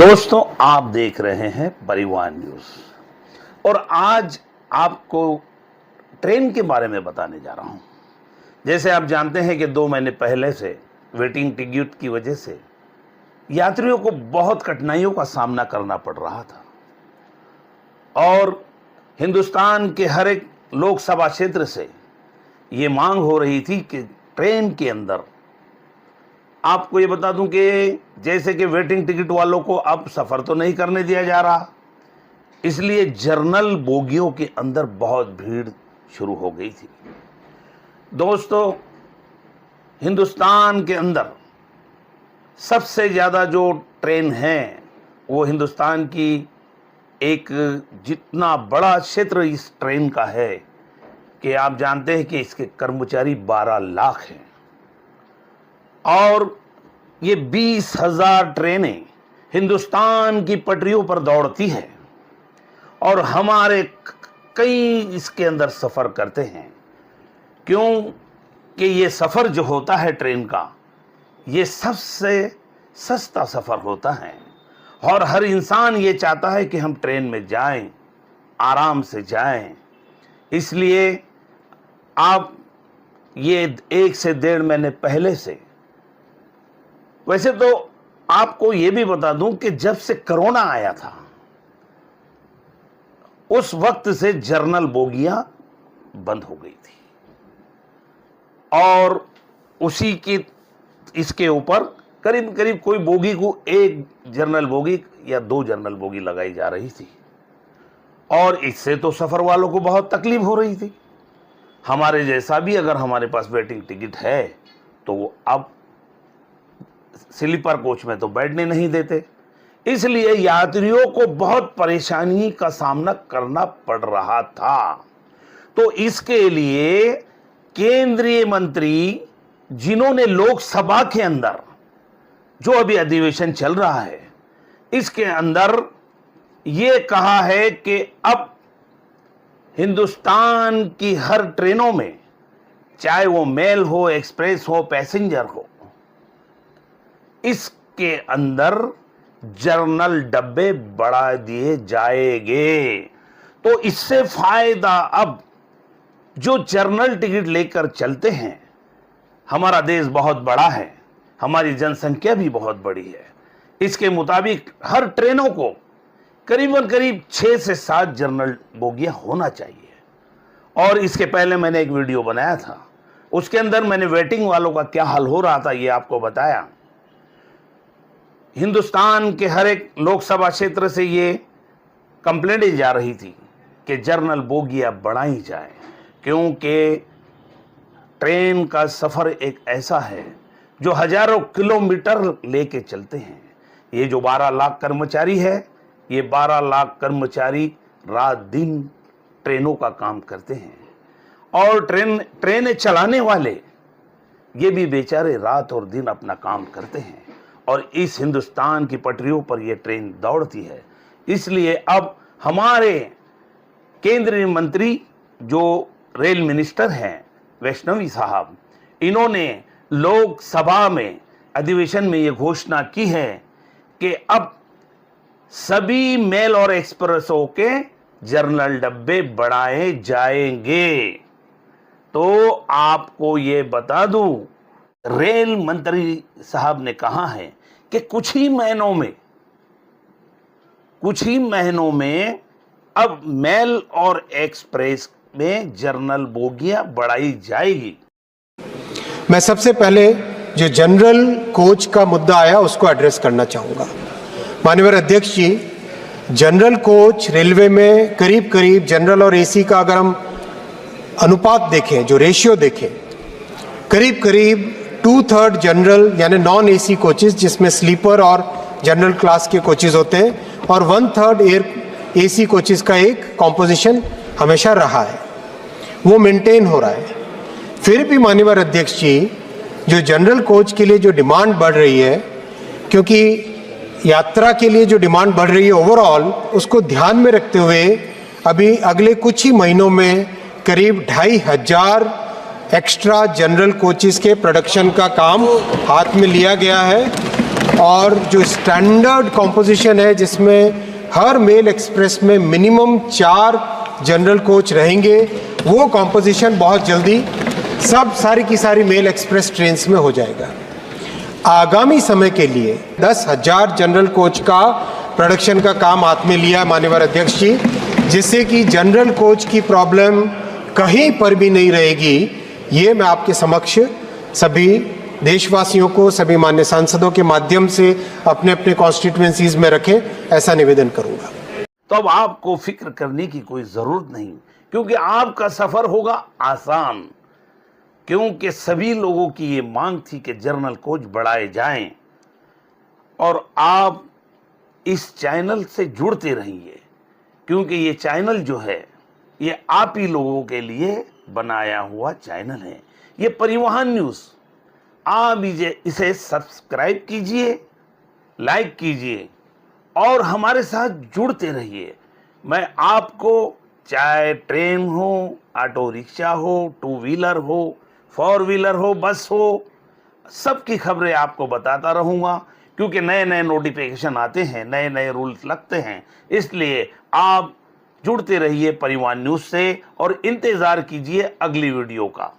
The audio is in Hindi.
दोस्तों, आप देख रहे हैं परिवार न्यूज़ और आज आपको ट्रेन के बारे में बताने जा रहा हूं। जैसे आप जानते हैं कि 2 महीने पहले से वेटिंग टिकट की वजह से यात्रियों को बहुत कठिनाइयों का सामना करना पड़ रहा था और हिंदुस्तान के हर एक लोकसभा क्षेत्र से ये मांग हो रही थी कि ट्रेन के अंदर, आपको ये बता दूं कि जैसे कि वेटिंग टिकट वालों को अब सफ़र तो नहीं करने दिया जा रहा, इसलिए जर्नल बोगियों के अंदर बहुत भीड़ शुरू हो गई थी। दोस्तों, हिंदुस्तान के अंदर सबसे ज़्यादा जो ट्रेन हैं वो हिंदुस्तान की एक जितना बड़ा क्षेत्र इस ट्रेन का है कि आप जानते हैं कि इसके कर्मचारी 12 लाख हैं और ये 20,000 ट्रेनें हिंदुस्तान की पटरियों पर दौड़ती है और हमारे कई इसके अंदर सफ़र करते हैं। क्यों कि ये सफ़र जो होता है ट्रेन का, ये सबसे सस्ता सफ़र होता है और हर इंसान ये चाहता है कि हम ट्रेन में जाएं, आराम से जाएं। इसलिए आप ये 1 से 1.5 महीने पहले से, वैसे तो आपको ये भी बता दूं कि जब से कोरोना आया था उस वक्त से जर्नल बोगियां बंद हो गई थी और उसी की इसके ऊपर करीब करीब कोई बोगी को 1 जर्नल बोगी या 2 जर्नल बोगी लगाई जा रही थी और इससे तो सफ़र वालों को बहुत तकलीफ हो रही थी। हमारे जैसा भी अगर हमारे पास वेटिंग टिकट है तो वो अब स्लीपर कोच में तो बैठने नहीं देते, इसलिए यात्रियों को बहुत परेशानी का सामना करना पड़ रहा था। तो इसके लिए केंद्रीय मंत्री, जिन्होंने लोकसभा के अंदर जो अभी अधिवेशन चल रहा है इसके अंदर ये कहा है कि अब हिंदुस्तान की हर ट्रेनों में, चाहे वो मेल हो, एक्सप्रेस हो, पैसेंजर हो, इसके अंदर जर्नल डब्बे बढ़ा दिए जाएंगे। तो इससे फायदा अब जो जर्नल टिकट लेकर चलते हैं, हमारा देश बहुत बड़ा है, हमारी जनसंख्या भी बहुत बड़ी है, इसके मुताबिक हर ट्रेनों को करीबन 6 से 7 जर्नल बोगियां होना चाहिए। और इसके पहले मैंने एक वीडियो बनाया था, उसके अंदर मैंने वेटिंग वालों का क्या हाल हो रहा था ये आपको बताया। हिंदुस्तान के हर एक लोकसभा क्षेत्र से ये कंप्लेंटें जा रही थी कि जर्नल बोगियां बढ़ाई जाए, क्योंकि ट्रेन का सफ़र एक ऐसा है जो हजारों किलोमीटर लेके चलते हैं। ये जो 12 लाख कर्मचारी है, ये 12 लाख कर्मचारी रात दिन ट्रेनों का काम करते हैं और ट्रेनें चलाने वाले ये भी बेचारे रात और दिन अपना काम करते हैं और इस हिंदुस्तान की पटरियों पर ये ट्रेन दौड़ती है। इसलिए अब हमारे केंद्रीय मंत्री जो रेल मिनिस्टर हैं वैष्णवी साहब, इन्होंने लोकसभा में अधिवेशन में ये घोषणा की है कि अब सभी मेल और एक्सप्रेसों के जर्नल डब्बे बढ़ाए जाएंगे। तो आपको ये बता दूं, रेल मंत्री साहब ने कहा है कि कुछ ही महीनों में अब मेल और एक्सप्रेस में जर्नल बोगियां बढ़ाई जाएगी। मैं सबसे पहले जो जनरल कोच का मुद्दा आया उसको एड्रेस करना चाहूँगा। माननीय अध्यक्ष जी, जनरल कोच रेलवे में करीब करीब जनरल और एसी का अगर हम अनुपात देखें, जो रेशियो देखें, करीब करीब 2/3 जनरल यानी नॉन एसी कोचेज़, जिसमें स्लीपर और जनरल क्लास के कोचेज़ होते हैं, और 1/3 एयर एसी कोचेज़ का एक कॉम्पोजिशन हमेशा रहा है, वो मेंटेन हो रहा है। फिर भी माननीय अध्यक्ष जी, जो जनरल कोच के लिए जो डिमांड बढ़ रही है, क्योंकि यात्रा के लिए जो डिमांड बढ़ रही है ओवरऑल, उसको ध्यान में रखते हुए अभी अगले कुछ ही महीनों में करीब 2,500 एक्स्ट्रा जनरल कोचेस के प्रोडक्शन का काम हाथ में लिया गया है और जो स्टैंडर्ड कॉम्पोजिशन है जिसमें हर मेल एक्सप्रेस में मिनिमम 4 जनरल कोच रहेंगे, वो कॉम्पोजिशन बहुत जल्दी सब सारी की सारी मेल एक्सप्रेस ट्रेन्स में हो जाएगा। आगामी समय के लिए 10,000 जनरल कोच का प्रोडक्शन का काम हाथ में लिया माननीय अध्यक्ष जी, जिससे कि जनरल कोच की प्रॉब्लम कहीं पर भी नहीं रहेगी। ये मैं आपके समक्ष सभी देशवासियों को, सभी मान्य सांसदों के माध्यम से अपने अपने कॉन्स्टिट्यूएंसीज में रखें, ऐसा निवेदन करूंगा। तो अब आपको फिक्र करने की कोई जरूरत नहीं, क्योंकि आपका सफर होगा आसान, क्योंकि सभी लोगों की ये मांग थी कि जनरल कोच बढ़ाए जाएं और आप इस चैनल से जुड़ते रहिए, क्योंकि ये चैनल जो है ये आप ही लोगों के लिए बनाया हुआ चैनल है। ये परिवहन न्यूज़, आप इसे सब्सक्राइब कीजिए, लाइक कीजिए और हमारे साथ जुड़ते रहिए। मैं आपको चाहे ट्रेन हो, ऑटो रिक्शा हो, 2 व्हीलर हो, 4 व्हीलर हो, बस हो, सबकी खबरें आपको बताता रहूँगा, क्योंकि नए नए नोटिफिकेशन आते हैं, नए नए रूल्स लगते हैं। इसलिए आप जुड़ते रहिए परिवहन न्यूज़ से और इंतज़ार कीजिए अगली वीडियो का।